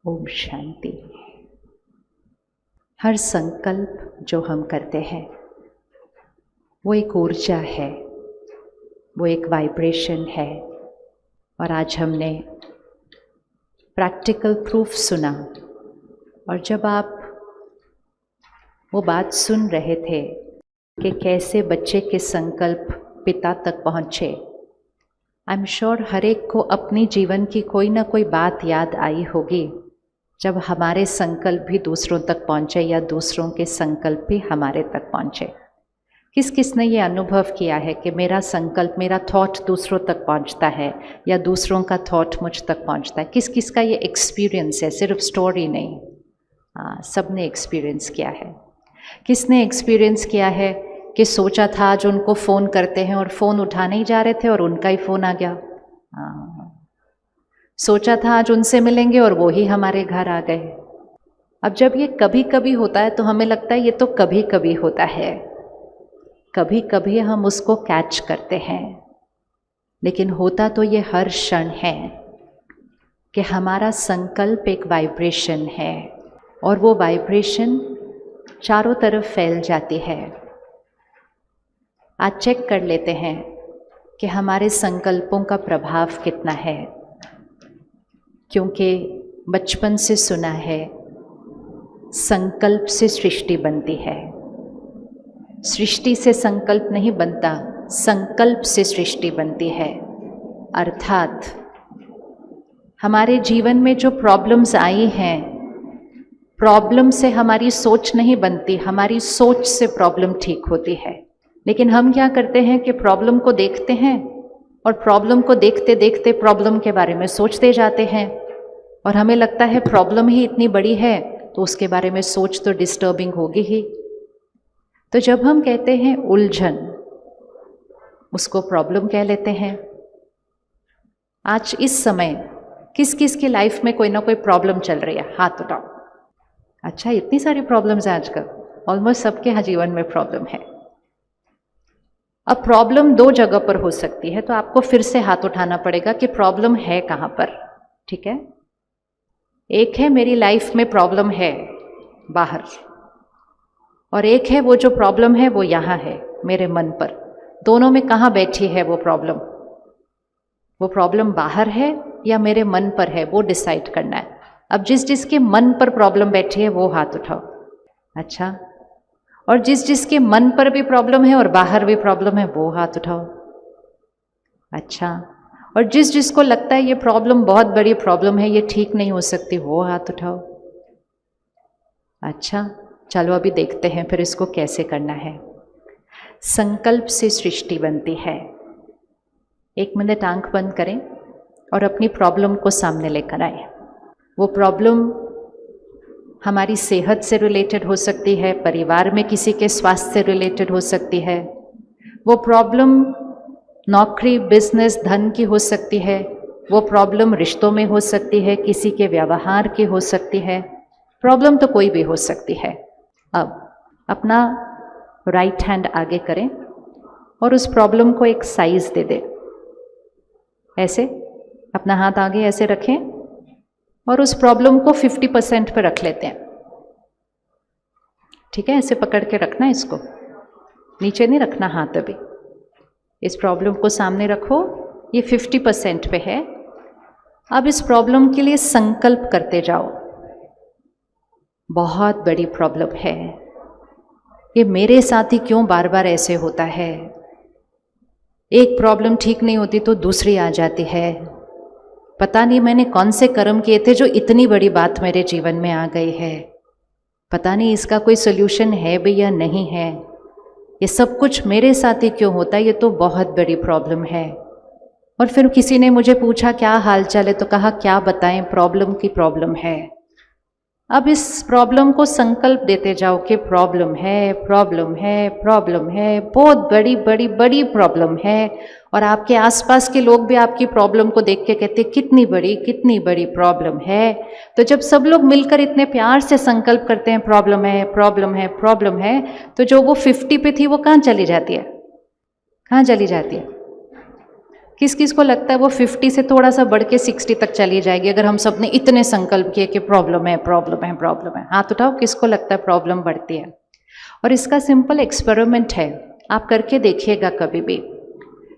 ओम शांति। हर संकल्प जो हम करते हैं वो एक ऊर्जा है, वो एक वाइब्रेशन है। और आज हमने प्रैक्टिकल प्रूफ सुना। और जब आप वो बात सुन रहे थे कि कैसे बच्चे के संकल्प पिता तक पहुँचे, आई एम श्योर हर एक को अपनी जीवन की कोई ना कोई बात याद आई होगी जब हमारे संकल्प भी दूसरों तक पहुँचे या दूसरों के संकल्प भी हमारे तक पहुँचे। किस किस ने ये अनुभव किया है कि मेरा संकल्प, मेरा थॉट दूसरों तक पहुँचता है या दूसरों का थॉट मुझ तक पहुँचता है? किस किस का ये एक्सपीरियंस है, सिर्फ स्टोरी नहीं। हाँ, सब ने एक्सपीरियंस किया है। किसने एक्सपीरियंस किया है कि सोचा था आज उनको फ़ोन करते हैं और फ़ोन उठाने ही जा रहे थे और उनका ही फ़ोन आ गया। सोचा था आज उनसे मिलेंगे और वो ही हमारे घर आ गए। अब जब ये कभी कभी होता है तो हमें लगता है ये तो कभी कभी होता है, कभी कभी हम उसको कैच करते हैं, लेकिन होता तो ये हर क्षण है कि हमारा संकल्प एक वाइब्रेशन है और वो वाइब्रेशन चारों तरफ फैल जाती है। आज चेक कर लेते हैं कि हमारे संकल्पों का प्रभाव कितना है, क्योंकि बचपन से सुना है संकल्प से सृष्टि बनती है। सृष्टि से संकल्प नहीं बनता, संकल्प से सृष्टि बनती है। अर्थात हमारे जीवन में जो प्रॉब्लम्स आई हैं, प्रॉब्लम से हमारी सोच नहीं बनती, हमारी सोच से प्रॉब्लम ठीक होती है। लेकिन हम क्या करते हैं कि प्रॉब्लम को देखते हैं और प्रॉब्लम को देखते देखते प्रॉब्लम के बारे में सोचते जाते हैं और हमें लगता है प्रॉब्लम ही इतनी बड़ी है तो उसके बारे में सोच तो डिस्टर्बिंग होगी ही। तो जब हम कहते हैं उलझन, उसको प्रॉब्लम कह लेते हैं। आज इस समय किस किस की लाइफ में कोई ना कोई प्रॉब्लम चल रही है? हाथ उठाओ। अच्छा, इतनी सारी प्रॉब्लम्स हैं आजकल, ऑलमोस्ट सबके जीवन में प्रॉब्लम है। अब प्रॉब्लम दो जगह पर हो सकती है, तो आपको फिर से हाथ उठाना पड़ेगा कि प्रॉब्लम है कहाँ पर। ठीक है, एक है मेरी लाइफ में प्रॉब्लम है बाहर, और एक है वो जो प्रॉब्लम है वो यहाँ है मेरे मन पर। दोनों में कहाँ बैठी है वो प्रॉब्लम? वो प्रॉब्लम बाहर है या मेरे मन पर है, वो डिसाइड करना है। अब जिस जिसके मन पर प्रॉब्लम बैठी है वो हाथ उठाओ। अच्छा, और जिस जिसके मन पर भी प्रॉब्लम है और बाहर भी प्रॉब्लम है वो हाथ उठाओ। अच्छा, और जिस जिसको लगता है ये प्रॉब्लम बहुत बड़ी प्रॉब्लम है, ये ठीक नहीं हो सकती, वो हाथ उठाओ। अच्छा, चलो अभी देखते हैं फिर इसको कैसे करना है। संकल्प से सृष्टि बनती है। 1 मिनट आंख बंद करें और अपनी प्रॉब्लम को सामने लेकर आए। वो प्रॉब्लम हमारी सेहत से रिलेटेड हो सकती है, परिवार में किसी के स्वास्थ्य से रिलेटेड हो सकती है। वो प्रॉब्लम नौकरी, बिजनेस, धन की हो सकती है। वो प्रॉब्लम रिश्तों में हो सकती है, किसी के व्यवहार की हो सकती है। प्रॉब्लम तो कोई भी हो सकती है। अब अपना राइट हैंड आगे करें और उस प्रॉब्लम को एक साइज दे दें। ऐसे अपना हाथ आगे ऐसे रखें और उस प्रॉब्लम को 50% पे रख लेते हैं। ठीक है, ऐसे पकड़ के रखना, इसको नीचे नहीं रखना हाथ। अभी इस प्रॉब्लम को सामने रखो, ये 50% पे है। अब इस प्रॉब्लम के लिए संकल्प करते जाओ। बहुत बड़ी प्रॉब्लम है, ये मेरे साथ ही क्यों बार बार ऐसे होता है? एक प्रॉब्लम ठीक नहीं होती तो दूसरी आ जाती है। पता नहीं मैंने कौन से कर्म किए थे जो इतनी बड़ी बात मेरे जीवन में आ गई है। पता नहीं इसका कोई सोल्यूशन है भी या नहीं है। ये सब कुछ मेरे साथ ही क्यों होता है? ये तो बहुत बड़ी प्रॉब्लम है। और फिर किसी ने मुझे पूछा क्या हाल चाल है, तो कहा क्या बताएं, प्रॉब्लम की प्रॉब्लम है। अब इस प्रॉब्लम को संकल्प देते जाओ कि प्रॉब्लम है, प्रॉब्लम है, प्रॉब्लम है, बहुत बड़ी बड़ी बड़ी प्रॉब्लम है। और आपके आसपास के लोग भी आपकी प्रॉब्लम को देख के कहते कितनी बड़ी प्रॉब्लम है। तो जब सब लोग मिलकर इतने प्यार से संकल्प करते हैं प्रॉब्लम है, प्रॉब्लम है, प्रॉब्लम है, तो जो वो 50 पे थी वो कहाँ चली जाती है? कहाँ चली जाती है? किस किस को लगता है वो 50 से थोड़ा सा बढ़ के 60 तक चली जाएगी अगर हम सब ने इतने संकल्प किए कि प्रॉब्लम है प्रॉब्लम है प्रॉब्लम है? हाथ उठाओ, किसको लगता है प्रॉब्लम बढ़ती है? और इसका सिंपल एक्सपेरिमेंट है, आप करके देखिएगा कभी भी।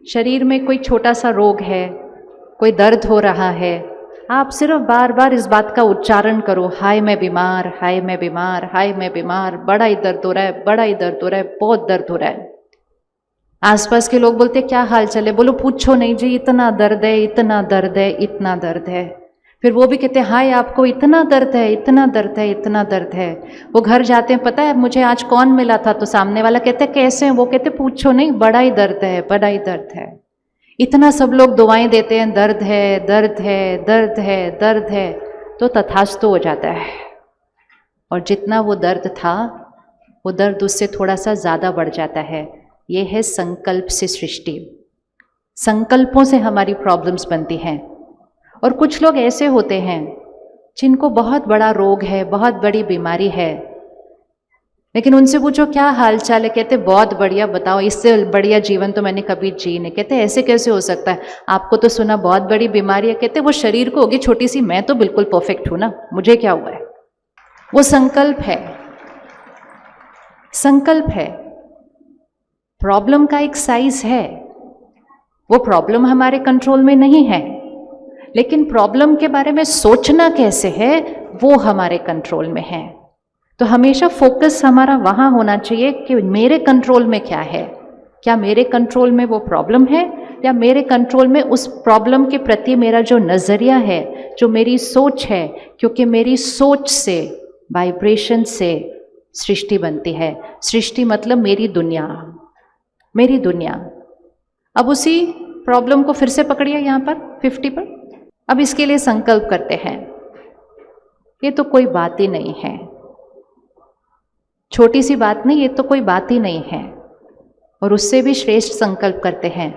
शरीर में कोई छोटा सा रोग है, कोई दर्द हो रहा है, आप सिर्फ बार बार इस बात का उच्चारण करो, हाय मैं बीमार, हाय मैं बीमार, हाय मैं बीमार, बड़ा ही दर्द हो रहा है, बड़ा ही दर्द हो रहा है, बहुत दर्द हो रहा है। आसपास के लोग बोलते क्या हाल चाल है? बोलो पूछो नहीं जी, इतना दर्द है, इतना दर्द है, इतना दर्द है। फिर वो भी कहते हैं हाय आपको इतना दर्द है, इतना दर्द है, इतना दर्द है। वो घर जाते हैं, पता है मुझे आज कौन मिला था? तो सामने वाला कहते हैं कैसे हैं? वो कहते पूछो नहीं, बड़ा ही दर्द है, बड़ा ही दर्द है। इतना सब लोग दुआएं देते हैं, दर्द है, दर्द है, दर्द है, दर्द है, तो तथास्तु हो जाता है। और जितना वो दर्द था, वो दर्द उससे थोड़ा सा ज़्यादा बढ़ जाता है। ये है संकल्प से सृष्टि। संकल्पों से हमारी प्रॉब्लम्स बनती हैं। और कुछ लोग ऐसे होते हैं जिनको बहुत बड़ा रोग है, बहुत बड़ी बीमारी है, लेकिन उनसे पूछो क्या हाल चाल है, कहते बहुत बढ़िया, बताओ इससे बढ़िया जीवन तो मैंने कभी जी नहीं। कहते ऐसे कैसे हो सकता है? आपको तो सुना बहुत बड़ी बीमारी है। कहते वो शरीर को होगी छोटी सी, मैं तो बिल्कुल परफेक्ट हूं ना, मुझे क्या हुआ है? वो संकल्प है, संकल्प है। प्रॉब्लम का एक साइज है, वो प्रॉब्लम हमारे कंट्रोल में नहीं है, लेकिन प्रॉब्लम के बारे में सोचना कैसे है वो हमारे कंट्रोल में है। तो हमेशा फोकस हमारा वहाँ होना चाहिए कि मेरे कंट्रोल में क्या है। क्या मेरे कंट्रोल में वो प्रॉब्लम है, या मेरे कंट्रोल में उस प्रॉब्लम के प्रति मेरा जो नज़रिया है, जो मेरी सोच है? क्योंकि मेरी सोच से, वाइब्रेशन से सृष्टि बनती है। सृष्टि मतलब मेरी दुनिया, मेरी दुनिया। अब उसी प्रॉब्लम को फिर से पकड़िए यहाँ पर 50 पर। अब इसके लिए संकल्प करते हैं, ये तो कोई बात ही नहीं है, छोटी सी बात नहीं, ये तो कोई बात ही नहीं है। और उससे भी श्रेष्ठ संकल्प करते हैं,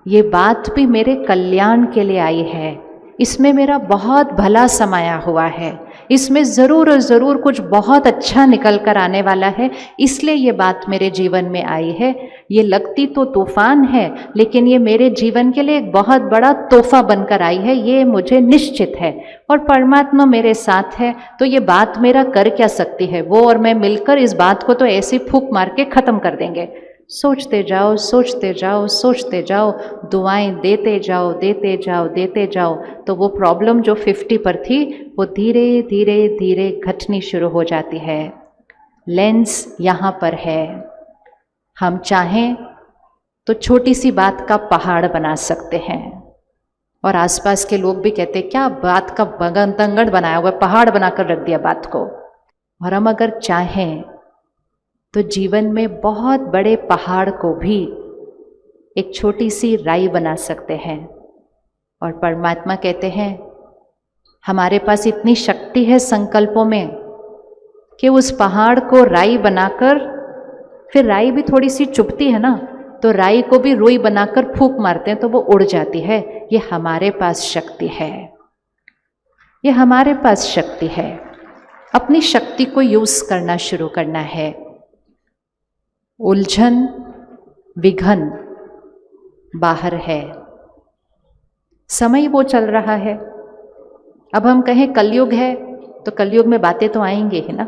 ये बात भी मेरे कल्याण के लिए आई है, इसमें मेरा बहुत भला समाया हुआ है, इसमें ज़रूर और ज़रूर कुछ बहुत अच्छा निकल कर आने वाला है, इसलिए ये बात मेरे जीवन में आई है। ये लगती तो तूफान है, लेकिन ये मेरे जीवन के लिए एक बहुत बड़ा तोहफा बनकर आई है, ये मुझे निश्चित है। और परमात्मा मेरे साथ है, तो ये बात मेरा कर क्या सकती है? वो और मैं मिलकर इस बात को तो ऐसी फूंक मार के ख़त्म कर देंगे। सोचते जाओ, सोचते जाओ, सोचते जाओ, दुआएं देते जाओ, देते जाओ, देते जाओ, तो वो प्रॉब्लम जो 50 पर थी वो धीरे धीरे धीरे घटनी शुरू हो जाती है। लेंस यहाँ पर है, हम चाहें तो छोटी सी बात का पहाड़ बना सकते हैं। और आसपास के लोग भी कहते क्या बात का बगन बनाया हुआ, पहाड़ बनाकर रख दिया बात को। और हम अगर चाहें तो जीवन में बहुत बड़े पहाड़ को भी एक छोटी सी राई बना सकते हैं। और परमात्मा कहते हैं हमारे पास इतनी शक्ति है संकल्पों में कि उस पहाड़ को राई बनाकर, फिर राई भी थोड़ी सी चुभती है ना, तो राई को भी रुई बनाकर फूंक मारते हैं तो वो उड़ जाती है। ये हमारे पास शक्ति है, ये हमारे पास शक्ति है। अपनी शक्ति को यूज करना शुरू करना है। उलझन विघन बाहर है, समय वो चल रहा है। अब हम कहें कलयुग है तो कलयुग में बातें तो आएंगे ही ना।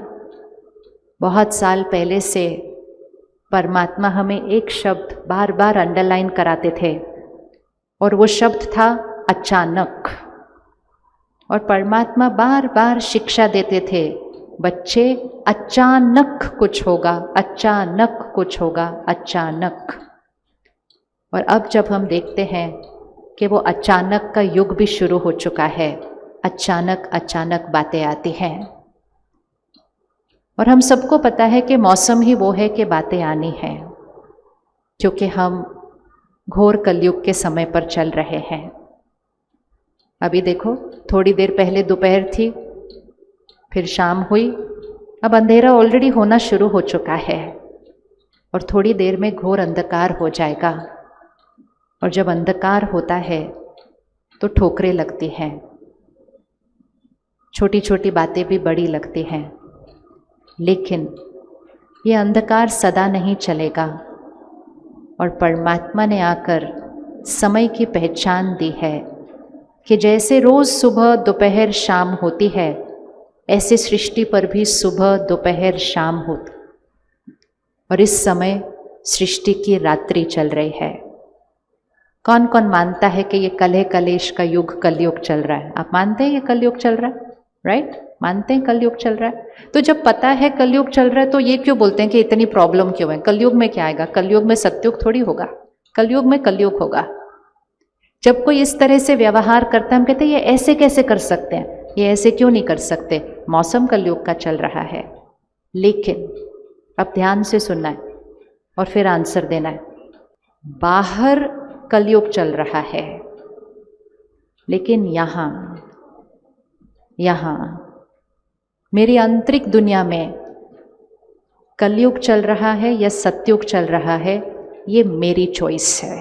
बहुत साल पहले से परमात्मा हमें एक शब्द बार बार अंडरलाइन कराते थे, और वो शब्द था अचानक। और परमात्मा बार बार शिक्षा देते थे, बच्चे अचानक कुछ होगा, अचानक कुछ होगा, अचानक। और अब जब हम देखते हैं कि वो अचानक का युग भी शुरू हो चुका है, अचानक अचानक बातें आती हैं। और हम सबको पता है कि मौसम ही वो है कि बातें आनी हैं, क्योंकि हम घोर कलयुग के समय पर चल रहे हैं। अभी देखो, थोड़ी देर पहले दोपहर थी, फिर शाम हुई, अब अंधेरा ऑलरेडी होना शुरू हो चुका है, और थोड़ी देर में घोर अंधकार हो जाएगा। और जब अंधकार होता है तो ठोकरें लगती हैं, छोटी छोटी बातें भी बड़ी लगती हैं, लेकिन ये अंधकार सदा नहीं चलेगा। और परमात्मा ने आकर समय की पहचान दी है कि जैसे रोज सुबह दोपहर शाम होती है, ऐसे सृष्टि पर भी सुबह दोपहर शाम होती, और इस समय सृष्टि की रात्रि चल रही है। कौन कौन मानता है कि ये कलह कलेश का युग कलयुग चल रहा है? आप मानते हैं ये कलयुग चल रहा है? राइट? मानते हैं कलयुग चल रहा है? तो जब पता है कलयुग चल रहा है तो ये क्यों बोलते हैं कि इतनी प्रॉब्लम क्यों है? कलयुग में क्या आएगा? कलयुग में सत्युग थोड़ी होगा, कलयुग में कलयुग होगा। जब कोई इस तरह से व्यवहार करता है, हम कहते हैं ये ऐसे कैसे कर सकते हैं, ये ऐसे क्यों नहीं कर सकते? मौसम कलयुग का चल रहा है। लेकिन अब ध्यान से सुनना है और फिर आंसर देना है। बाहर कलयुग चल रहा है, लेकिन यहाँ मेरी आंतरिक दुनिया में कलयुग चल रहा है या सत्युग चल रहा है, ये मेरी चॉइस है।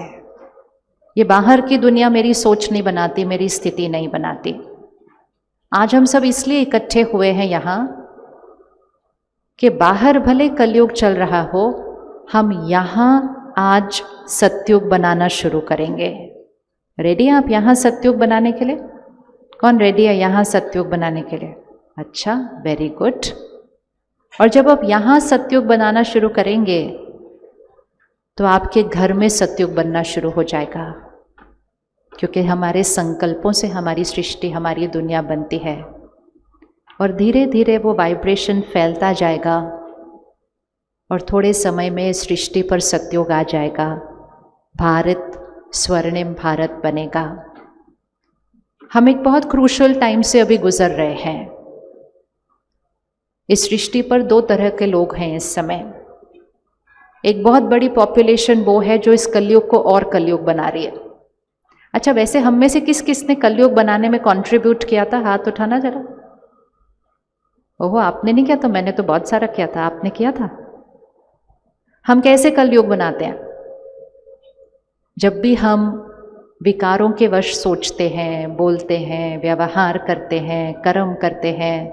ये बाहर की दुनिया मेरी सोच नहीं बनाती, मेरी स्थिति नहीं बनाती। आज हम सब इसलिए इकट्ठे हुए हैं यहाँ कि बाहर भले कलयुग चल रहा हो, हम यहाँ आज सत्युग बनाना शुरू करेंगे। रेडी हैं आप यहाँ सत्युग बनाने के लिए? कौन रेडी है यहाँ सत्युग बनाने के लिए? अच्छा, वेरी गुड। और जब आप यहाँ सत्युग बनाना शुरू करेंगे तो आपके घर में सत्युग बनना शुरू हो जाएगा, क्योंकि हमारे संकल्पों से हमारी सृष्टि, हमारी दुनिया बनती है। और धीरे धीरे वो वाइब्रेशन फैलता जाएगा और थोड़े समय में सृष्टि पर सत्युग आ जाएगा। भारत स्वर्णिम भारत बनेगा। हम एक बहुत क्रूशल टाइम से अभी गुजर रहे हैं। इस सृष्टि पर दो तरह के लोग हैं इस समय। एक बहुत बड़ी पॉपुलेशन वो है जो इस कलयुग को और कलयुग बना रही है। अच्छा, वैसे हम में से किस किस ने कलयुग बनाने में कंट्रीब्यूट किया था? हाथ उठाना जरा। ओहो, आपने नहीं किया? तो मैंने तो बहुत सारा किया था। आपने किया था? हम कैसे कलयुग बनाते हैं? जब भी हम विकारों के वश सोचते हैं, बोलते हैं, व्यवहार करते हैं, कर्म करते हैं,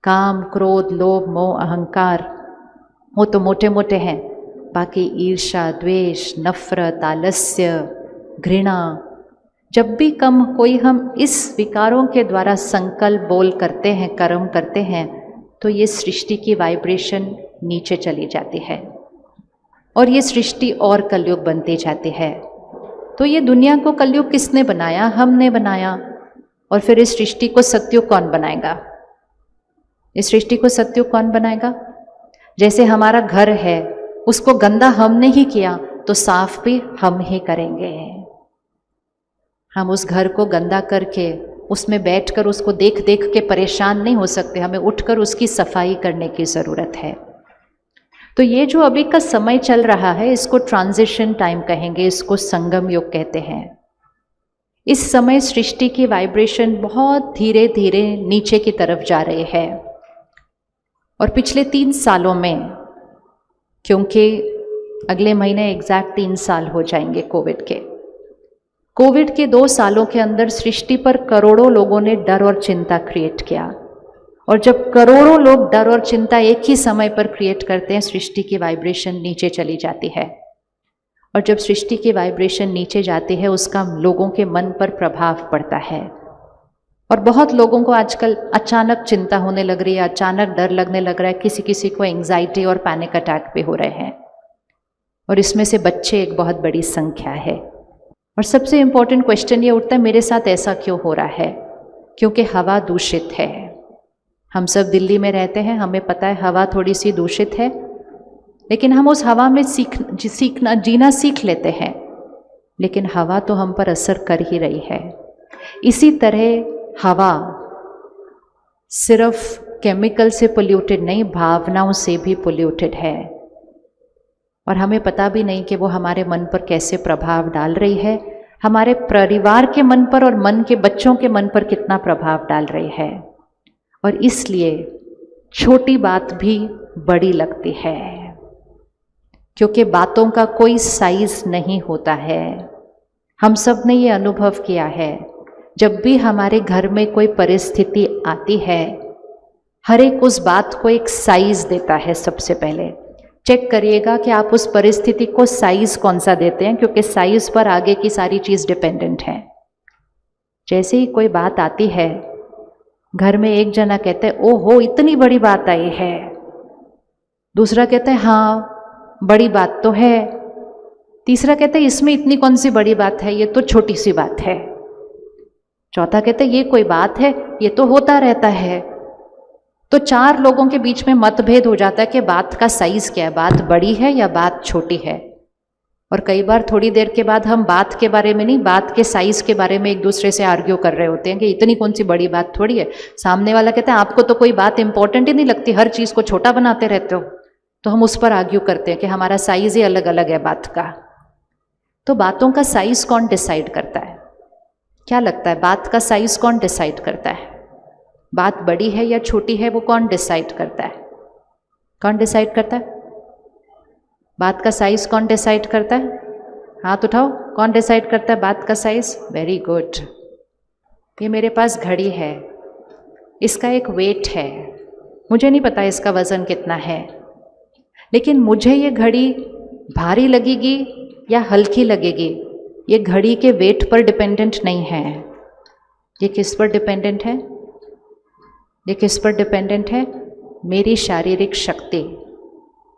काम, क्रोध, लोभ, मोह, अहंकार, वो तो मोटे मोटे हैं। बाकी ईर्ष्या, द्वेष, नफरत, आलस्य, घृणा, जब भी कोई हम इस विकारों के द्वारा संकल्प बोल करते हैं, कर्म करते हैं, तो ये सृष्टि की वाइब्रेशन नीचे चली जाती है और ये सृष्टि और कलयुग बनती जाती है। तो ये दुनिया को कलयुग किसने बनाया? हमने बनाया। और फिर इस सृष्टि को सत्युग कौन बनाएगा? इस सृष्टि को सत्युग कौन बनाएगा? जैसे हमारा घर है, उसको गंदा हमने ही किया तो साफ भी हम ही करेंगे। हम उस घर को गंदा करके उसमें बैठकर उसको देख देख के परेशान नहीं हो सकते, हमें उठकर उसकी सफाई करने की ज़रूरत है। तो ये जो अभी का समय चल रहा है, इसको ट्रांजिशन टाइम कहेंगे, इसको संगम युग कहते हैं। इस समय सृष्टि की वाइब्रेशन बहुत धीरे धीरे नीचे की तरफ जा रही है। और पिछले 3 सालों में, क्योंकि अगले महीने एग्जैक्ट 3 साल हो जाएंगे कोविड के 2 सालों के अंदर सृष्टि पर करोड़ों लोगों ने डर और चिंता क्रिएट किया। और जब करोड़ों लोग डर और चिंता एक ही समय पर क्रिएट करते हैं, सृष्टि की वाइब्रेशन नीचे चली जाती है। और जब सृष्टि की वाइब्रेशन नीचे जाती है, उसका लोगों के मन पर प्रभाव पड़ता है। और बहुत लोगों को आजकल अचानक चिंता होने लग रही है, अचानक डर लगने लग रहा है, किसी किसी को एंग्जाइटी और पैनिक अटैक भी हो रहे हैं। और इसमें से बच्चे एक बहुत बड़ी संख्या है। और सबसे इम्पोर्टेंट क्वेश्चन ये उठता है, मेरे साथ ऐसा क्यों हो रहा है? क्योंकि हवा दूषित है। हम सब दिल्ली में रहते हैं, हमें पता है हवा थोड़ी सी दूषित है, लेकिन हम उस हवा में जीना सीख लेते हैं, लेकिन हवा तो हम पर असर कर ही रही है। इसी तरह हवा सिर्फ केमिकल से पोल्यूटेड नहीं, भावनाओं से भी पोल्यूटेड है। और हमें पता भी नहीं कि वो हमारे मन पर कैसे प्रभाव डाल रही है, हमारे परिवार के मन पर और मन के बच्चों के मन पर कितना प्रभाव डाल रही है। और इसलिए छोटी बात भी बड़ी लगती है, क्योंकि बातों का कोई साइज नहीं होता है। हम सब ने ये अनुभव किया है, जब भी हमारे घर में कोई परिस्थिति आती है, हर एक उस बात को एक साइज देता है सबसे पहले, चेक करिएगा कि आप उस परिस्थिति को साइज कौन सा देते हैं, क्योंकि साइज पर आगे की सारी चीज डिपेंडेंट है। जैसे ही कोई बात आती है, घर में एक जना कहते हैं ओहो इतनी बड़ी बात आई है, दूसरा कहता है हाँ बड़ी बात तो है, तीसरा कहता है इसमें इतनी कौन सी बड़ी बात है, ये तो छोटी सी बात है, चौथा कहता है ये कोई बात है, ये तो होता रहता है। तो 4 लोगों के बीच में मतभेद हो जाता है कि बात का साइज क्या है, बात बड़ी है या बात छोटी है। और कई बार थोड़ी देर के बाद हम बात के बारे में नहीं, बात के साइज के बारे में एक दूसरे से आर्ग्यू कर रहे होते हैं कि इतनी कौन सी बड़ी बात थोड़ी है। सामने वाला कहता है आपको तो कोई बात इंपॉर्टेंट ही नहीं लगती, हर चीज को छोटा बनाते रहते हो। तो हम उस पर आर्ग्यू करते हैं कि हमारा साइज ही अलग अलग है बात का। तो बातों का साइज कौन डिसाइड करता है? क्या लगता है बात का साइज कौन डिसाइड करता है? बात बड़ी है या छोटी है वो कौन डिसाइड करता है? कौन डिसाइड करता है? बात का साइज कौन डिसाइड करता है? हाथ उठाओ, कौन डिसाइड करता है बात का साइज? Very good. ये मेरे पास घड़ी है, इसका एक वेट है, मुझे नहीं पता इसका वजन कितना है, लेकिन मुझे ये घड़ी भारी लगेगी या हल्की लगेगी, ये घड़ी के वेट पर डिपेंडेंट नहीं है। ये किस पर डिपेंडेंट है? ये किस पर डिपेंडेंट है? मेरी शारीरिक शक्ति।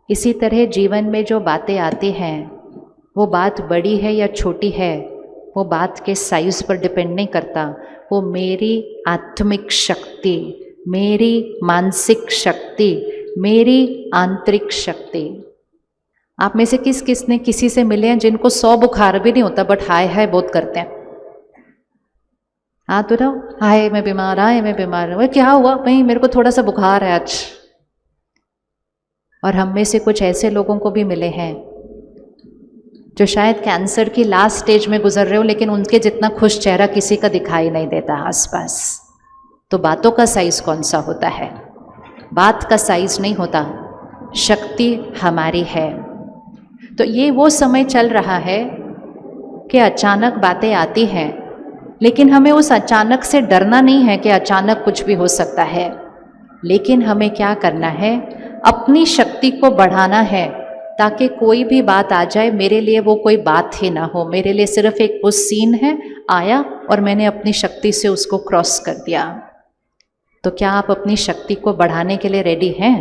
इसी तरह जीवन में जो बातें आती हैं, वो बात बड़ी है या छोटी है, वो बात के साइज पर डिपेंड नहीं करता, वो मेरी आत्मिक शक्ति, मेरी मानसिक शक्ति, मेरी आंतरिक शक्ति। आप में से किस किस ने किसी से मिले हैं जिनको 100 बुखार भी नहीं होता बट हाय हाय बहुत करते हैं? हाँ तो ना, हाय मैं बीमार, हाय मैं बीमार, वो क्या हुआ भाई, मेरे को थोड़ा सा बुखार है आज। और हम में से कुछ ऐसे लोगों को भी मिले हैं जो शायद कैंसर की लास्ट स्टेज में गुजर रहे हो, लेकिन उनके जितना खुश चेहरा किसी का दिखाई नहीं देता आसपास। तो बातों का साइज कौन सा होता है? बात का साइज नहीं होता, शक्ति हमारी है। तो ये वो समय चल रहा है कि अचानक बातें आती हैं, लेकिन हमें उस अचानक से डरना नहीं है कि अचानक कुछ भी हो सकता है। लेकिन हमें क्या करना है? अपनी शक्ति को बढ़ाना है, ताकि कोई भी बात आ जाए मेरे लिए वो कोई बात ही ना हो, मेरे लिए सिर्फ एक वो सीन है, आया और मैंने अपनी शक्ति से उसको क्रॉस कर दिया। तो क्या आप अपनी शक्ति को बढ़ाने के लिए रेडी हैं?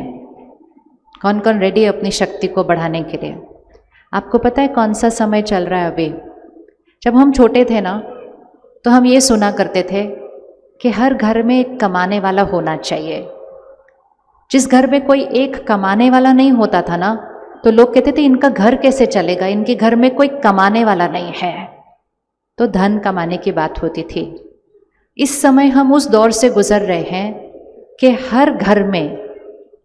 कौन कौन रेडी है अपनी शक्ति को बढ़ाने के लिए? आपको पता है कौन सा समय चल रहा है अभी? जब हम छोटे थे ना, तो हम ये सुना करते थे कि हर घर में एक कमाने वाला होना चाहिए। जिस घर में कोई एक कमाने वाला नहीं होता था ना, तो लोग कहते थे इनका घर कैसे चलेगा, इनके घर में कोई कमाने वाला नहीं है। तो धन कमाने की बात होती थी। इस समय हम उस दौर से गुजर रहे हैं कि हर घर में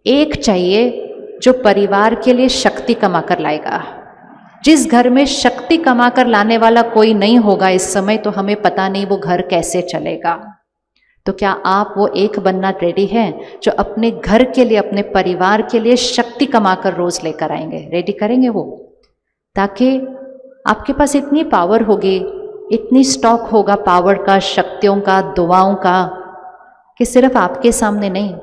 एक चाहिए जो परिवार के लिए शक्ति कमा कर लाएगा। जिस घर में शक्ति कमा कर लाने वाला कोई नहीं होगा इस समय, तो हमें पता नहीं वो घर कैसे चलेगा। तो क्या आप वो एक बनना रेडी हैं जो अपने घर के लिए, अपने परिवार के लिए शक्ति कमा कर रोज लेकर आएंगे? रेडी करेंगे वो, ताकि आपके पास इतनी पावर होगी, इतनी स्टॉक होगा पावर का, शक्तियों का, दुआओं का, कि सिर्फ आपके सामने नहीं,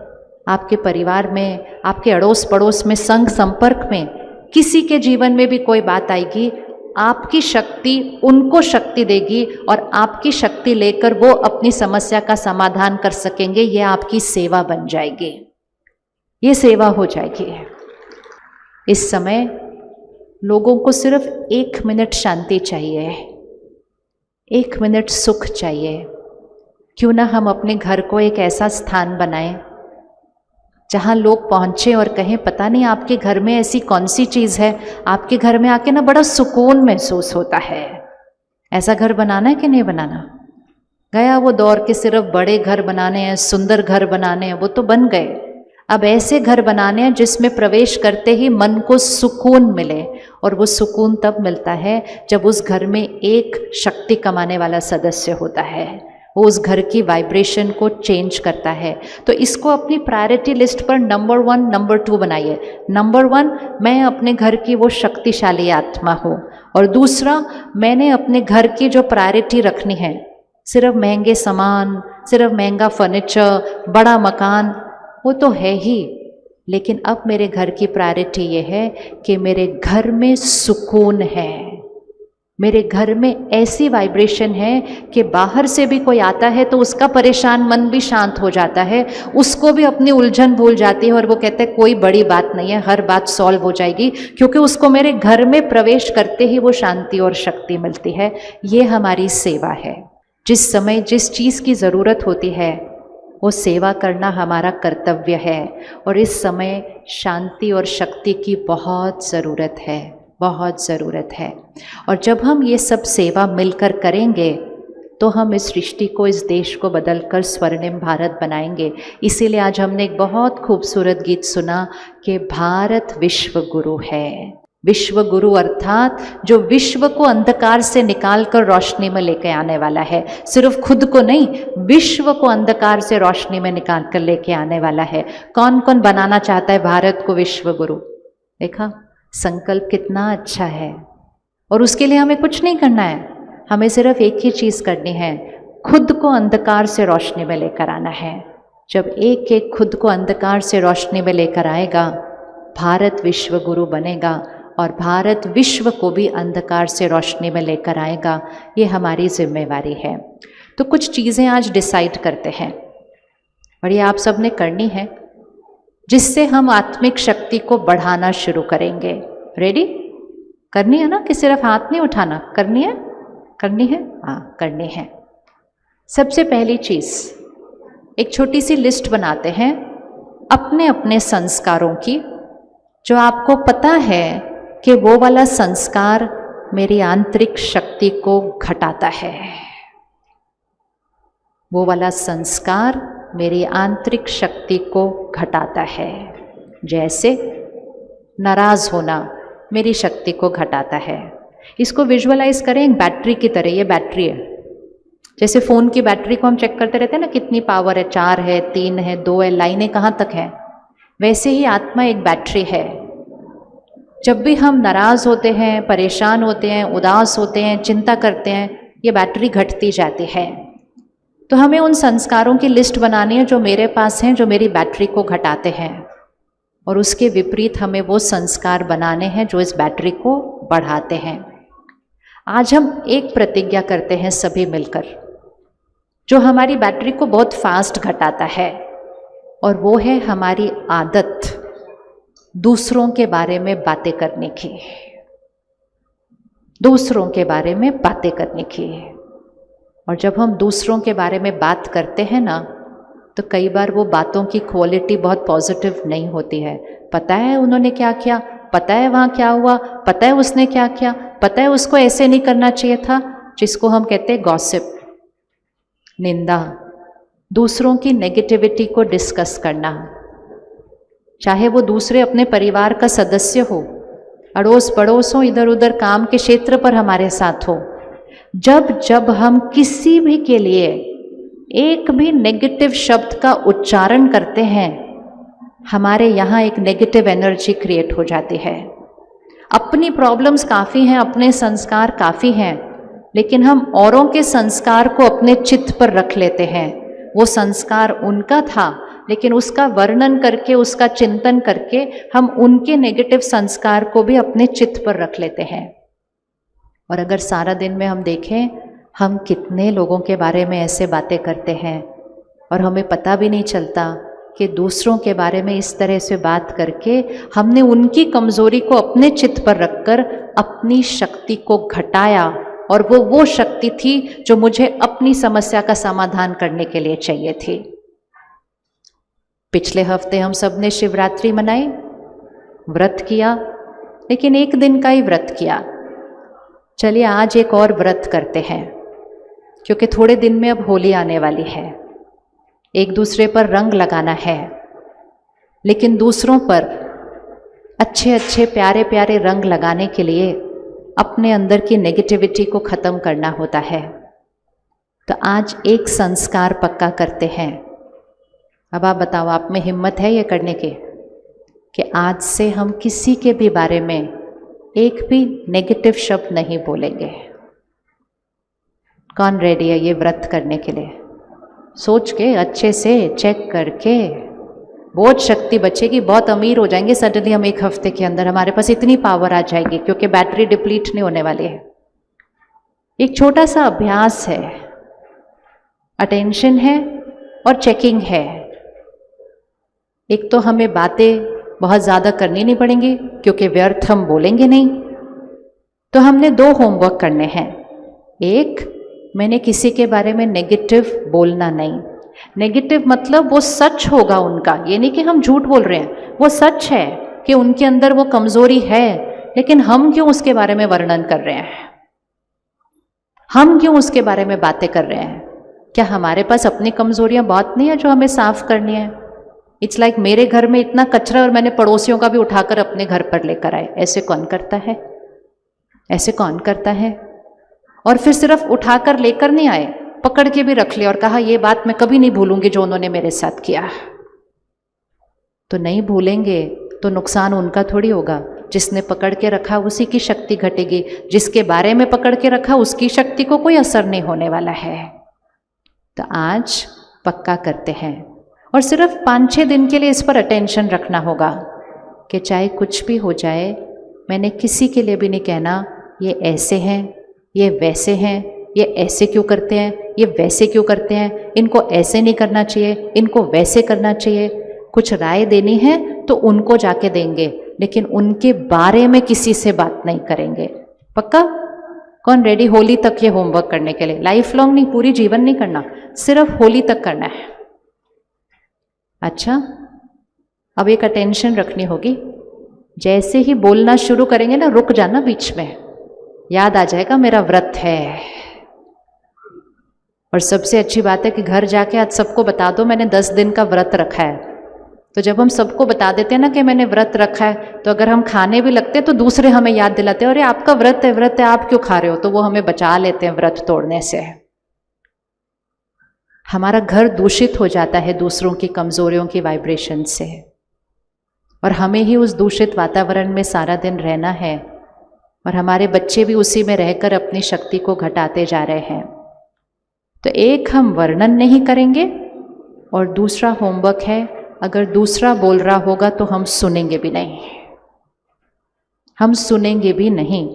आपके परिवार में, आपके अड़ोस पड़ोस में, संग संपर्क में किसी के जीवन में भी कोई बात आएगी, आपकी शक्ति उनको शक्ति देगी और आपकी शक्ति लेकर वो अपनी समस्या का समाधान कर सकेंगे। ये आपकी सेवा बन जाएगी, ये सेवा हो जाएगी। इस समय लोगों को सिर्फ 1 मिनट शांति चाहिए, 1 मिनट सुख चाहिए। क्यों ना हम अपने घर को एक ऐसा स्थान बनाएं जहाँ लोग पहुँचे और कहें पता नहीं आपके घर में ऐसी कौन सी चीज़ है, आपके घर में आके ना बड़ा सुकून महसूस होता है। ऐसा घर बनाना है कि नहीं बनाना? गया वो दौर के सिर्फ बड़े घर बनाने हैं, सुंदर घर बनाने हैं, वो तो बन गए। अब ऐसे घर बनाने हैं जिसमें प्रवेश करते ही मन को सुकून मिले, और वो सुकून तब मिलता है जब उस घर में एक शक्ति कमाने वाला सदस्य होता है, वो उस घर की वाइब्रेशन को चेंज करता है। तो इसको अपनी प्रायोरिटी लिस्ट पर नंबर 1, नंबर 2 बनाइए। नंबर 1, मैं अपने घर की वो शक्तिशाली आत्मा हूँ, और दूसरा, मैंने अपने घर की जो प्रायोरिटी रखनी है, सिर्फ महंगे सामान, सिर्फ महंगा फर्नीचर, बड़ा मकान, वो तो है ही, लेकिन अब मेरे घर की प्रायोरिटी ये है कि मेरे घर में सुकून है, मेरे घर में ऐसी वाइब्रेशन है कि बाहर से भी कोई आता है तो उसका परेशान मन भी शांत हो जाता है, उसको भी अपनी उलझन भूल जाती है और वो कहते हैं कोई बड़ी बात नहीं है, हर बात सॉल्व हो जाएगी, क्योंकि उसको मेरे घर में प्रवेश करते ही वो शांति और शक्ति मिलती है। ये हमारी सेवा है। जिस समय जिस चीज़ की ज़रूरत होती है वो सेवा करना हमारा कर्तव्य है, और इस समय शांति और शक्ति की बहुत ज़रूरत है, बहुत ज़रूरत है। और जब हम ये सब सेवा मिलकर करेंगे तो हम इस सृष्टि को, इस देश को बदलकर स्वर्णिम भारत बनाएंगे। इसीलिए आज हमने एक बहुत खूबसूरत गीत सुना कि भारत विश्व गुरु है। विश्व गुरु अर्थात जो विश्व को अंधकार से निकालकर रोशनी में लेके आने वाला है। सिर्फ खुद को नहीं, विश्व को अंधकार से रोशनी में निकाल कर लेके आने वाला है। कौन कौन बनाना चाहता है भारत को विश्व गुरु? देखा, संकल्प कितना अच्छा है। और उसके लिए हमें कुछ नहीं करना है, हमें सिर्फ एक ही चीज़ करनी है, खुद को अंधकार से रोशनी में लेकर आना है। जब एक एक खुद को अंधकार से रोशनी में लेकर आएगा, भारत विश्व गुरु बनेगा और भारत विश्व को भी अंधकार से रोशनी में लेकर आएगा। ये हमारी जिम्मेवारी है। तो कुछ चीज़ें आज डिसाइड करते हैं और ये आप सब ने करनी है, जिससे हम आत्मिक शक्ति को बढ़ाना शुरू करेंगे। रेडी? करनी है ना, कि सिर्फ हाथ नहीं उठाना, करनी है? करनी है? हाँ, करनी है। सबसे पहली चीज़, एक छोटी सी लिस्ट बनाते हैं अपने अपने संस्कारों की, जो आपको पता है कि वो वाला संस्कार मेरी आंतरिक शक्ति को घटाता है, वो वाला संस्कार मेरी आंतरिक शक्ति को घटाता है। जैसे नाराज़ होना मेरी शक्ति को घटाता है। इसको विजुअलाइज करें एक बैटरी की तरह। ये बैटरी है, जैसे फ़ोन की बैटरी को हम चेक करते रहते हैं ना, कितनी पावर है, 4 है, 3 है, 2 है, लाइनें कहाँ तक हैं। वैसे ही आत्मा एक बैटरी है। जब भी हम नाराज़ होते हैं, परेशान होते हैं, उदास होते हैं, चिंता करते हैं, ये बैटरी घटती जाती है। तो हमें उन संस्कारों की लिस्ट बनानी है जो मेरे पास हैं, जो मेरी बैटरी को घटाते हैं, और उसके विपरीत हमें वो संस्कार बनाने हैं जो इस बैटरी को बढ़ाते हैं। आज हम एक प्रतिज्ञा करते हैं सभी मिलकर, जो हमारी बैटरी को बहुत फास्ट घटाता है, और वो है हमारी आदत दूसरों के बारे में बातें करने की। दूसरों के बारे में बातें करने की। और जब हम दूसरों के बारे में बात करते हैं ना, तो कई बार वो बातों की क्वालिटी बहुत पॉजिटिव नहीं होती है। पता है उन्होंने क्या किया, पता है वहाँ क्या हुआ, पता है उसने क्या किया, पता है उसको ऐसे नहीं करना चाहिए था, जिसको हम कहते हैं गॉसिप, निंदा, दूसरों की नेगेटिविटी को डिस्कस करना। चाहे वो दूसरे अपने परिवार का सदस्य हो, अड़ोस पड़ोस हो, इधर उधर काम के क्षेत्र पर हमारे साथ हो। जब जब हम किसी भी के लिए एक भी नेगेटिव शब्द का उच्चारण करते हैं, हमारे यहाँ एक नेगेटिव एनर्जी क्रिएट हो जाती है। अपनी प्रॉब्लम्स काफ़ी हैं, अपने संस्कार काफ़ी हैं, लेकिन हम औरों के संस्कार को अपने चित्त पर रख लेते हैं। वो संस्कार उनका था, लेकिन उसका वर्णन करके, उसका चिंतन करके हम उनके नेगेटिव संस्कार को भी अपने चित्त पर रख लेते हैं। और अगर सारा दिन में हम देखें, हम कितने लोगों के बारे में ऐसे बातें करते हैं और हमें पता भी नहीं चलता कि दूसरों के बारे में इस तरह से बात करके हमने उनकी कमज़ोरी को अपने चित्त पर रखकर अपनी शक्ति को घटाया, और वो शक्ति थी जो मुझे अपनी समस्या का समाधान करने के लिए चाहिए थी। पिछले हफ्ते हम सब ने शिवरात्रि मनाई, व्रत किया, लेकिन एक दिन का ही व्रत किया। चलिए आज एक और व्रत करते हैं, क्योंकि थोड़े दिन में अब होली आने वाली है। एक दूसरे पर रंग लगाना है, लेकिन दूसरों पर अच्छे अच्छे प्यारे प्यारे रंग लगाने के लिए अपने अंदर की नेगेटिविटी को ख़त्म करना होता है। तो आज एक संस्कार पक्का करते हैं। अब आप बताओ, आप में हिम्मत है ये करने की कि आज से हम किसी के भी बारे में एक भी नेगेटिव शब्द नहीं बोलेंगे? कौन रेडी है ये व्रत करने के लिए? सोच के, अच्छे से चेक करके, बहुत शक्ति बचेगी, बहुत अमीर हो जाएंगे सडनली हम 1 हफ्ते के अंदर, हमारे पास इतनी पावर आ जाएगी क्योंकि बैटरी डिप्लीट नहीं होने वाली है। एक छोटा सा अभ्यास है, अटेंशन है और चेकिंग है। एक तो हमें बातें बहुत ज़्यादा करनी नहीं पड़ेंगी क्योंकि व्यर्थ हम बोलेंगे नहीं। तो हमने 2 होमवर्क करने हैं। एक, मैंने किसी के बारे में नेगेटिव बोलना नहीं। नेगेटिव मतलब वो सच होगा उनका, ये नहीं कि हम झूठ बोल रहे हैं, वो सच है कि उनके अंदर वो कमजोरी है, लेकिन हम क्यों उसके बारे में वर्णन कर रहे हैं, हम क्यों उसके बारे में बातें कर रहे हैं? क्या हमारे पास अपनी कमजोरियां बहुत नहीं है जो हमें साफ करनी है? इट्स लाइक मेरे घर में इतना कचरा और मैंने पड़ोसियों का भी उठाकर अपने घर पर लेकर आए। ऐसे कौन करता है? ऐसे कौन करता है? और फिर सिर्फ उठाकर लेकर नहीं आए, पकड़ के भी रख लिया और कहा ये बात मैं कभी नहीं भूलूंगी जो उन्होंने मेरे साथ किया। तो नहीं भूलेंगे तो नुकसान उनका थोड़ी होगा, जिसने पकड़ के रखा उसी की शक्ति घटेगी, जिसके बारे में पकड़ के रखा उसकी शक्ति को कोई असर नहीं होने वाला है। तो आज पक्का करते हैं और सिर्फ 5-6 दिन के लिए इस पर अटेंशन रखना होगा कि चाहे कुछ भी हो जाए, मैंने किसी के लिए भी नहीं कहना ये ऐसे हैं, ये वैसे हैं, ये ऐसे क्यों करते हैं, ये वैसे क्यों करते हैं, इनको ऐसे नहीं करना चाहिए, इनको वैसे करना चाहिए। कुछ राय देनी है तो उनको जाके देंगे, लेकिन उनके बारे में किसी से बात नहीं करेंगे। पक्का? कौन रेडी होली तक ये होमवर्क करने के लिए? लाइफ लॉन्ग नहीं, पूरी जीवन नहीं करना, सिर्फ होली तक करना है। अच्छा, अब एक अटेंशन रखनी होगी। जैसे ही बोलना शुरू करेंगे ना, रुक जाना बीच में, याद आ जाएगा मेरा व्रत है। और सबसे अच्छी बात है कि घर जाके आज सबको बता दो मैंने 10 दिन का व्रत रखा है। तो जब हम सबको बता देते हैं ना कि मैंने व्रत रखा है, तो अगर हम खाने भी लगते हैं तो दूसरे हमें याद दिलाते हैं, अरे आपका व्रत है, आप क्यों खा रहे हो? तो वो हमें बचा लेते हैं व्रत तोड़ने से। हमारा घर दूषित हो जाता है दूसरों की कमजोरियों की वाइब्रेशन से, और हमें ही उस दूषित वातावरण में सारा दिन रहना है, और हमारे बच्चे भी उसी में रहकर अपनी शक्ति को घटाते जा रहे हैं। तो एक, हम वर्णन नहीं करेंगे, और दूसरा होमवर्क है, अगर दूसरा बोल रहा होगा तो हम सुनेंगे भी नहीं। हम सुनेंगे भी नहीं,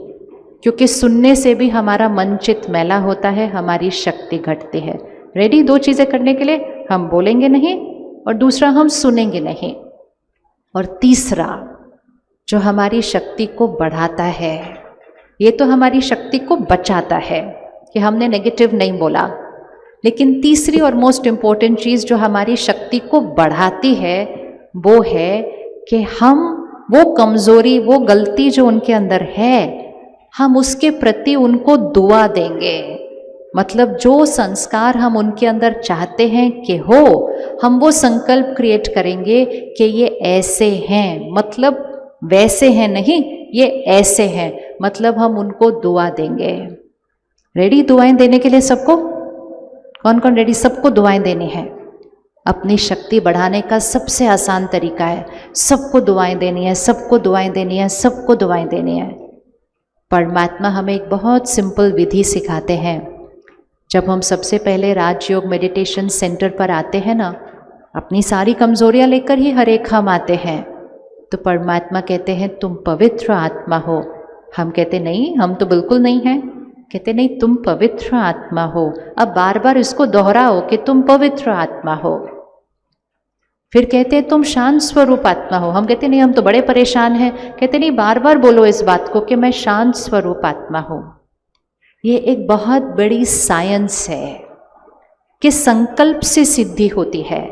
क्योंकि सुनने से भी हमारा मन चित्त मैला होता है, हमारी शक्ति घटती है। रेडी? 2 चीजें करने के लिए, हम बोलेंगे नहीं और दूसरा हम सुनेंगे नहीं। और तीसरा जो हमारी शक्ति को बढ़ाता है, ये तो हमारी शक्ति को बचाता है कि हमने नेगेटिव नहीं बोला, लेकिन तीसरी और मोस्ट इम्पॉर्टेंट चीज़ जो हमारी शक्ति को बढ़ाती है वो है कि हम वो कमज़ोरी, वो गलती जो उनके अंदर है, हम उसके प्रति उनको दुआ देंगे। मतलब जो संस्कार हम उनके अंदर चाहते हैं कि हो, हम वो संकल्प क्रिएट करेंगे कि ये ऐसे हैं, मतलब वैसे हैं नहीं, ये ऐसे हैं, मतलब हम उनको दुआ देंगे। रेडी दुआएं देने के लिए सबको? कौन कौन रेडी? सबको दुआएं देनी है। अपनी शक्ति बढ़ाने का सबसे आसान तरीका है, सबको दुआएं देनी है, सबको दुआएं देनी है, सबको दुआएं देनी है। परमात्मा हमें एक बहुत सिंपल विधि सिखाते हैं। जब हम सबसे पहले राजयोग मेडिटेशन सेंटर पर आते हैं ना, अपनी सारी कमजोरियां लेकर ही हर एक हम आते हैं, तो परमात्मा कहते हैं तुम पवित्र आत्मा हो। हम कहते नहीं, हम तो बिल्कुल नहीं हैं। कहते नहीं, तुम पवित्र आत्मा हो। अब बार बार इसको दोहराओ कि तुम पवित्र आत्मा हो। फिर कहते हैं तुम शांत स्वरूप आत्मा हो। हम कहते नहीं, हम तो बड़े परेशान हैं। कहते नहीं, बार बार बोलो इस बात को कि मैं शांत स्वरूप आत्मा हूं। ये एक बहुत बड़ी साइंस है कि संकल्प से सिद्धि होती है।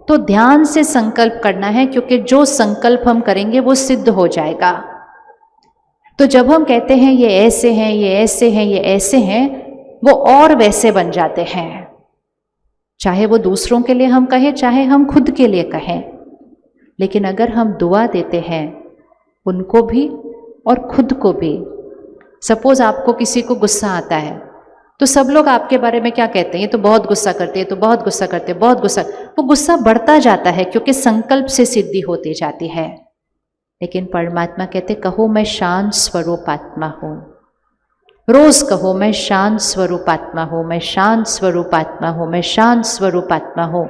तो ध्यान से संकल्प करना है, क्योंकि जो संकल्प हम करेंगे वो सिद्ध हो जाएगा। तो जब हम कहते हैं ये ऐसे हैं, ये ऐसे हैं, ये ऐसे हैं, वो और वैसे बन जाते हैं। चाहे वो दूसरों के लिए हम कहें, चाहे हम खुद के लिए कहें। लेकिन अगर हम दुआ देते हैं उनको भी और खुद को भी, सपोज आपको किसी को गुस्सा आता है, तो सब लोग आपके बारे में क्या कहते हैं? ये तो बहुत गुस्सा करते हैं, तो बहुत गुस्सा करते हैं, बहुत गुस्सा। वो गुस्सा बढ़ता जाता है क्योंकि संकल्प से सिद्धि होती जाती है। लेकिन परमात्मा कहते, कहो मैं शांत स्वरूप आत्मा हूँ। रोज कहो मैं शांत स्वरूप आत्मा हूँ, मैं शांत स्वरूप आत्मा हूँ, मैं शांत स्वरूप आत्मा हूँ।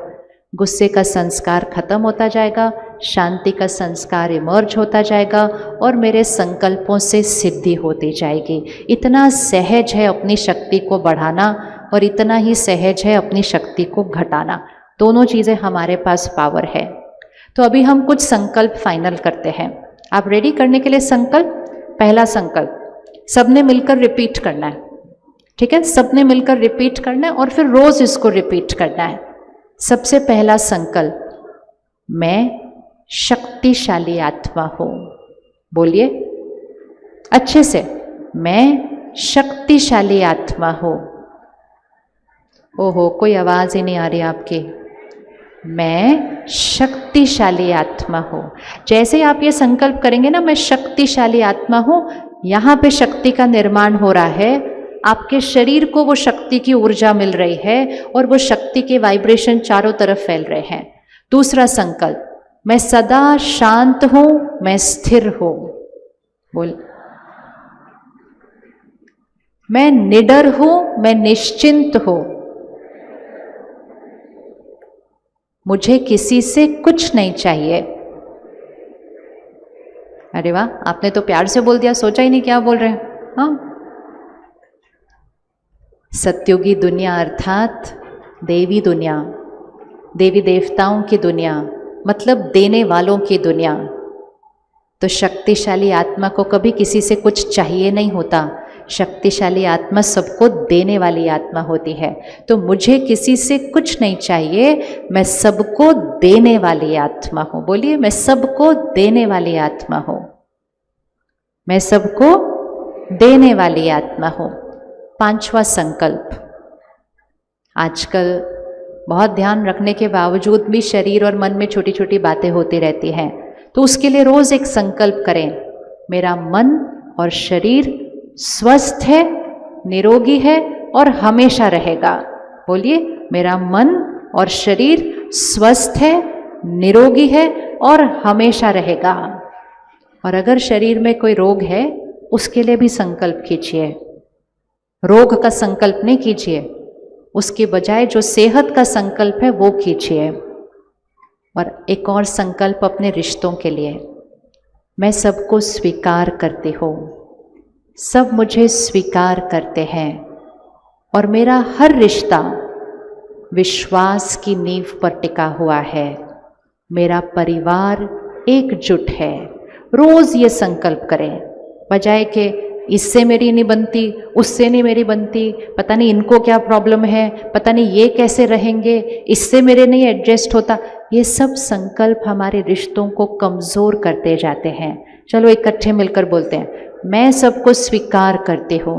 गुस्से का संस्कार खत्म होता जाएगा, शांति का संस्कार इमर्ज होता जाएगा और मेरे संकल्पों से सिद्धि होती जाएगी। इतना सहज है अपनी शक्ति को बढ़ाना और इतना ही सहज है अपनी शक्ति को घटाना। दोनों चीज़ें हमारे पास पावर है। तो अभी हम कुछ संकल्प फाइनल करते हैं। आप रेडी करने के लिए संकल्प? पहला संकल्प सबने मिलकर रिपीट करना है, ठीक है? सबने मिलकर रिपीट करना है और फिर रोज इसको रिपीट करना है। सबसे पहला संकल्प, मैं शक्तिशाली आत्मा हूं। बोलिए अच्छे से, मैं शक्तिशाली आत्मा हूं। ओहो, कोई आवाज ही नहीं आ रही आपकी। मैं शक्तिशाली आत्मा हूं। जैसे ही आप ये संकल्प करेंगे ना, मैं शक्तिशाली आत्मा हूं, यहां पे शक्ति का निर्माण हो रहा है। आपके शरीर को वो शक्ति की ऊर्जा मिल रही है और वो शक्ति के वाइब्रेशन चारों तरफ फैल रहे हैं। दूसरा संकल्प, मैं सदा शांत हूं, मैं स्थिर हूं। बोल, मैं निडर हूं, मैं निश्चिंत हूं। मुझे किसी से कुछ नहीं चाहिए। अरे वाह, आपने तो प्यार से बोल दिया, सोचा ही नहीं क्या बोल रहे हैं। हाँ, सत्युगी दुनिया अर्थात देवी दुनिया, देवी देवताओं की दुनिया, मतलब देने वालों की दुनिया। तो शक्तिशाली आत्मा को कभी किसी से कुछ चाहिए नहीं होता। शक्तिशाली आत्मा सबको देने वाली आत्मा होती है। तो मुझे किसी से कुछ नहीं चाहिए, मैं सबको देने वाली आत्मा हूं। बोलिए, मैं सबको देने वाली आत्मा हूं। मैं सबको देने वाली आत्मा हूं। पांचवा संकल्प, आजकल बहुत ध्यान रखने के बावजूद भी शरीर और मन में छोटी छोटी बातें होती रहती हैं, तो उसके लिए रोज एक संकल्प करें, मेरा मन और शरीर स्वस्थ है, निरोगी है और हमेशा रहेगा। बोलिए, मेरा मन और शरीर स्वस्थ है, निरोगी है और हमेशा रहेगा। और अगर शरीर में कोई रोग है, उसके लिए भी संकल्प कीजिए। रोग का संकल्प नहीं कीजिए, उसके बजाय जो सेहत का संकल्प है वो कीजिए। और एक और संकल्प अपने रिश्तों के लिए, मैं सबको स्वीकार करती हूँ, सब मुझे स्वीकार करते हैं और मेरा हर रिश्ता विश्वास की नींव पर टिका हुआ है। मेरा परिवार एकजुट है। रोज ये संकल्प करें, बजाय के इससे मेरी नहीं बनती, उससे नहीं मेरी बनती, पता नहीं इनको क्या प्रॉब्लम है, पता नहीं ये कैसे रहेंगे, इससे मेरे नहीं एडजस्ट होता। ये सब संकल्प हमारे रिश्तों को कमज़ोर करते जाते हैं। चलो इकट्ठे मिलकर बोलते हैं, मैं सबको स्वीकार करती हूँ,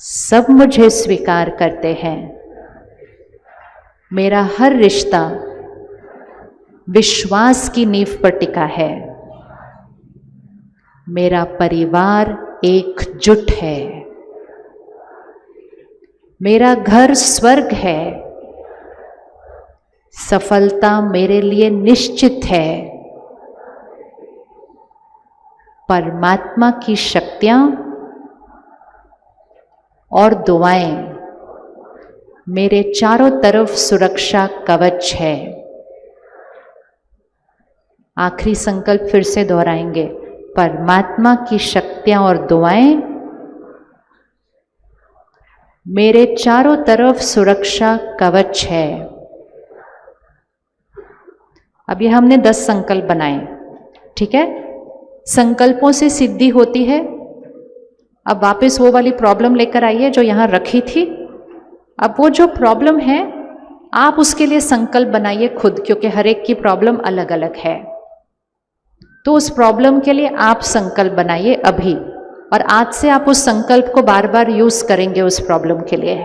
सब मुझे स्वीकार करते हैं, मेरा हर रिश्ता विश्वास की नींव पर टिका है, मेरा परिवार एकजुट है, मेरा घर स्वर्ग है, सफलता मेरे लिए निश्चित है, परमात्मा की शक्तियां और दुआएं मेरे चारों तरफ सुरक्षा कवच है। आखिरी संकल्प फिर से दोहराएंगे, परमात्मा की शक्तियां और दुआएं मेरे चारों तरफ सुरक्षा कवच है। अब ये हमने 10 संकल्प बनाए, ठीक है? संकल्पों से सिद्धि होती है। अब वापस वो वाली प्रॉब्लम लेकर आइए जो यहाँ रखी थी। अब वो जो प्रॉब्लम है, आप उसके लिए संकल्प बनाइए खुद, क्योंकि हर एक की प्रॉब्लम अलग अलग है। तो उस प्रॉब्लम के लिए आप संकल्प बनाइए अभी, और आज से आप उस संकल्प को बार बार यूज करेंगे उस प्रॉब्लम के लिए।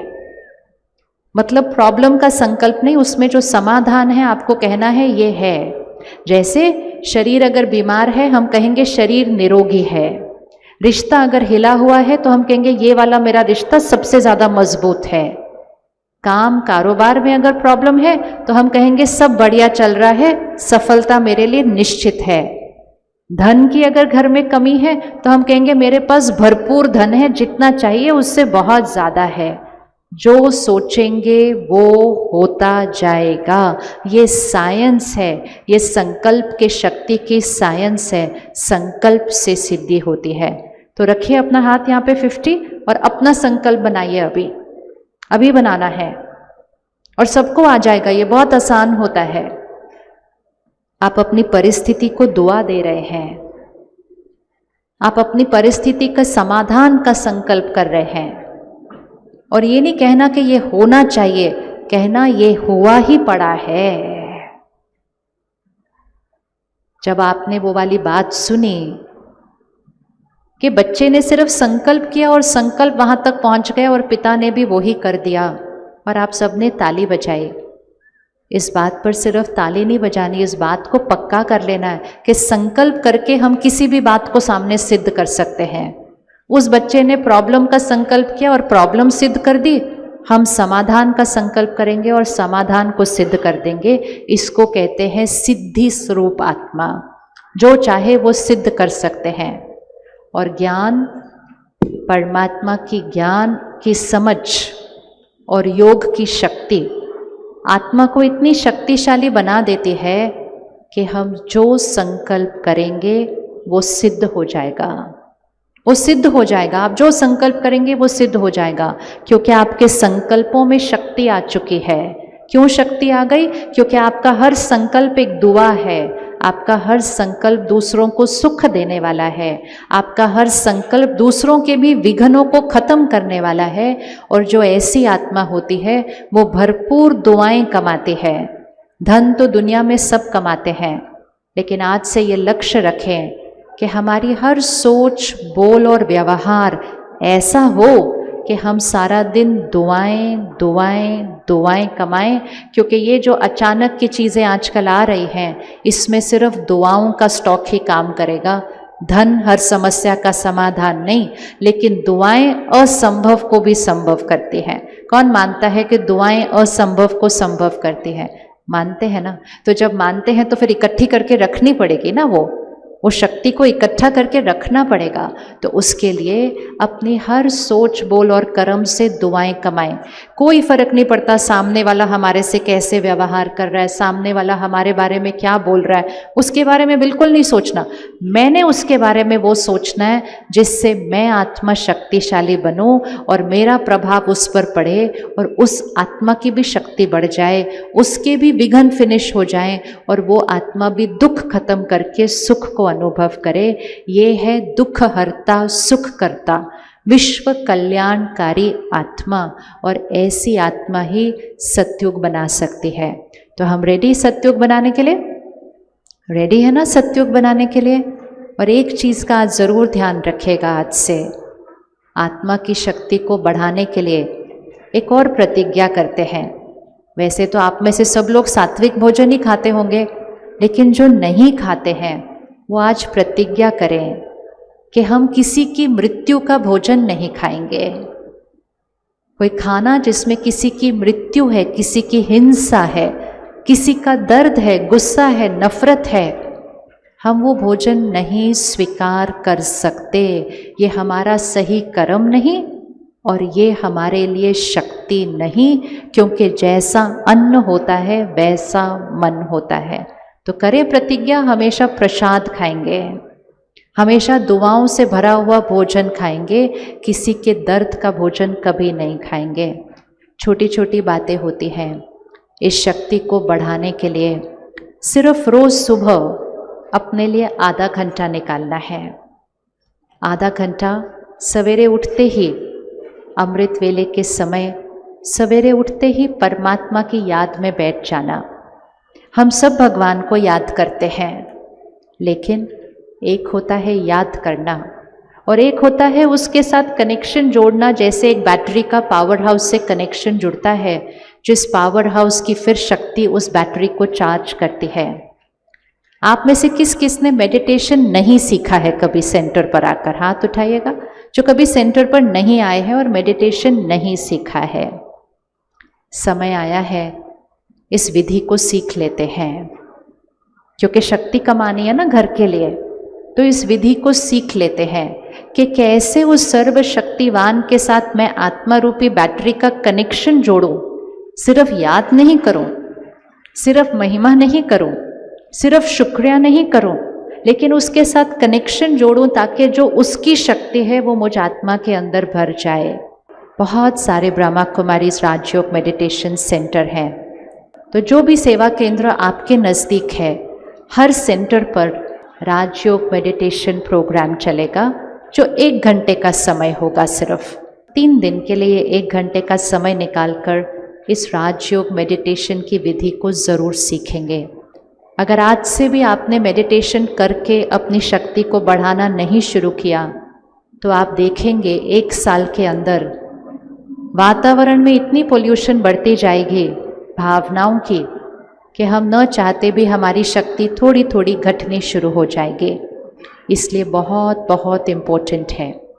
मतलब प्रॉब्लम का संकल्प नहीं, उसमें जो समाधान है आपको कहना है ये है। जैसे शरीर अगर बीमार है, हम कहेंगे शरीर निरोगी है। रिश्ता अगर हिला हुआ है तो हम कहेंगे ये वाला मेरा रिश्ता सबसे ज्यादा मजबूत है। काम कारोबार में अगर प्रॉब्लम है तो हम कहेंगे सब बढ़िया चल रहा है, सफलता मेरे लिए निश्चित है। धन की अगर घर में कमी है तो हम कहेंगे मेरे पास भरपूर धन है, जितना चाहिए उससे बहुत ज्यादा है। जो सोचेंगे वो होता जाएगा। ये साइंस है, ये संकल्प के शक्ति की साइंस है। संकल्प से सिद्धि होती है। तो रखिए अपना हाथ यहाँ पे 50 और अपना संकल्प बनाइए। अभी बनाना है और सबको आ जाएगा। ये बहुत आसान होता है। आप अपनी परिस्थिति को दुआ दे रहे हैं, आप अपनी परिस्थिति का समाधान का संकल्प कर रहे हैं। और ये नहीं कहना कि ये होना चाहिए, कहना ये हुआ ही पड़ा है। जब आपने वो वाली बात सुनी कि बच्चे ने सिर्फ संकल्प किया और संकल्प वहां तक पहुंच गया और पिता ने भी वो ही कर दिया, और आप सबने ताली बजाई। इस बात पर सिर्फ ताली नहीं बजानी, इस बात को पक्का कर लेना है कि संकल्प करके हम किसी भी बात को सामने सिद्ध कर सकते हैं। उस बच्चे ने प्रॉब्लम का संकल्प किया और प्रॉब्लम सिद्ध कर दी। हम समाधान का संकल्प करेंगे और समाधान को सिद्ध कर देंगे। इसको कहते हैं सिद्धि स्वरूप आत्मा। जो चाहे वो सिद्ध कर सकते हैं। और ज्ञान, परमात्मा की ज्ञान की समझ और योग की शक्ति आत्मा को इतनी शक्तिशाली बना देती है कि हम जो संकल्प करेंगे वो सिद्ध हो जाएगा। वो सिद्ध हो जाएगा। आप जो संकल्प करेंगे वो सिद्ध हो जाएगा, क्योंकि आपके संकल्पों में शक्ति आ चुकी है। क्यों शक्ति आ गई? क्योंकि आपका हर संकल्प एक दुआ है। आपका हर संकल्प दूसरों को सुख देने वाला है। आपका हर संकल्प दूसरों के भी विघ्नों को खत्म करने वाला है। और जो ऐसी आत्मा होती है वो भरपूर दुआएं कमाती है। धन तो दुनिया में सब कमाते हैं, लेकिन आज से ये लक्ष्य रखें कि हमारी हर सोच, बोल और व्यवहार ऐसा हो कि हम सारा दिन दुआएं दुआएं दुआएं कमाएं। क्योंकि ये जो अचानक की चीज़ें आजकल आ रही हैं, इसमें सिर्फ दुआओं का स्टॉक ही काम करेगा। धन हर समस्या का समाधान नहीं, लेकिन दुआएं असंभव को भी संभव करती हैं। कौन मानता है कि दुआएं असंभव को संभव करती हैं? मानते हैं ना। तो जब मानते हैं तो फिर इकट्ठी करके रखनी पड़ेगी ना। वो शक्ति को इकट्ठा करके रखना पड़ेगा। तो उसके लिए अपनी हर सोच, बोल और कर्म से दुआएं कमाएं। कोई फर्क नहीं पड़ता सामने वाला हमारे से कैसे व्यवहार कर रहा है, सामने वाला हमारे बारे में क्या बोल रहा है, उसके बारे में बिल्कुल नहीं सोचना। मैंने उसके बारे में वो सोचना है जिससे मैं आत्मा शक्तिशाली बनूं और मेरा प्रभाव उस पर पड़े और उस आत्मा की भी शक्ति बढ़ जाए, उसके भी विघ्न फिनिश हो जाएं और वो आत्मा भी दुख खत्म करके सुख को अनुभव करे। ये है दुख हरता सुख करता, विश्व कल्याणकारी आत्मा। और ऐसी आत्मा ही सतयुग बना सकती है। तो हम रेडी सतयुग बनाने के लिए? रेडी है ना सतयुग बनाने के लिए? और एक चीज़ का आज ज़रूर ध्यान रखिएगा, आज से आत्मा की शक्ति को बढ़ाने के लिए एक और प्रतिज्ञा करते हैं। वैसे तो आप में से सब लोग सात्विक भोजन ही खाते होंगे, लेकिन जो नहीं खाते हैं वो आज प्रतिज्ञा करें कि हम किसी की मृत्यु का भोजन नहीं खाएंगे। कोई खाना जिसमें किसी की मृत्यु है, किसी की हिंसा है, किसी का दर्द है, गुस्सा है, नफरत है, हम वो भोजन नहीं स्वीकार कर सकते। ये हमारा सही कर्म नहीं और ये हमारे लिए शक्ति नहीं, क्योंकि जैसा अन्न होता है वैसा मन होता है। तो करें प्रतिज्ञा, हमेशा प्रसाद खाएंगे, हमेशा दुआओं से भरा हुआ भोजन खाएंगे, किसी के दर्द का भोजन कभी नहीं खाएंगे। छोटी छोटी बातें होती हैं। इस शक्ति को बढ़ाने के लिए सिर्फ रोज़ सुबह अपने लिए आधा घंटा निकालना है। आधा घंटा सवेरे उठते ही, अमृत वेले के समय सवेरे उठते ही परमात्मा की याद में बैठ जाना। हम सब भगवान को याद करते हैं, लेकिन एक होता है याद करना और एक होता है उसके साथ कनेक्शन जोड़ना। जैसे एक बैटरी का पावर हाउस से कनेक्शन जुड़ता है, जिस पावर हाउस की फिर शक्ति उस बैटरी को चार्ज करती है। आप में से किस किस ने मेडिटेशन नहीं सीखा है कभी सेंटर पर आकर? हाथ उठाइएगा जो कभी सेंटर पर नहीं आए हैं और मेडिटेशन नहीं सीखा है। समय आया है इस विधि को सीख लेते हैं, क्योंकि शक्ति कमानी है ना घर के लिए। तो इस विधि को सीख लेते हैं कि कैसे उस सर्वशक्तिवान के साथ मैं आत्मा रूपी बैटरी का कनेक्शन जोड़ूं। सिर्फ याद नहीं करूं, सिर्फ महिमा नहीं करूं, सिर्फ शुक्रिया नहीं करूं, लेकिन उसके साथ कनेक्शन जोड़ूं ताकि जो उसकी शक्ति है वो मुझ आत्मा के अंदर भर जाए। बहुत सारे ब्रह्मा कुमारीज राजयोग मेडिटेशन सेंटर हैं, तो जो भी सेवा केंद्र आपके नज़दीक है, हर सेंटर पर राजयोग मेडिटेशन प्रोग्राम चलेगा, जो 1 घंटे का समय होगा। सिर्फ 3 दिन के लिए 1 घंटे का समय निकालकर इस राजयोग मेडिटेशन की विधि को ज़रूर सीखेंगे। अगर आज से भी आपने मेडिटेशन करके अपनी शक्ति को बढ़ाना नहीं शुरू किया, तो आप देखेंगे 1 साल के अंदर वातावरण में इतनी पोल्यूशन बढ़ती जाएगी भावनाओं की कि हम न चाहते भी हमारी शक्ति थोड़ी थोड़ी घटनी शुरू हो जाएगी। इसलिए बहुत बहुत इम्पोर्टेंट है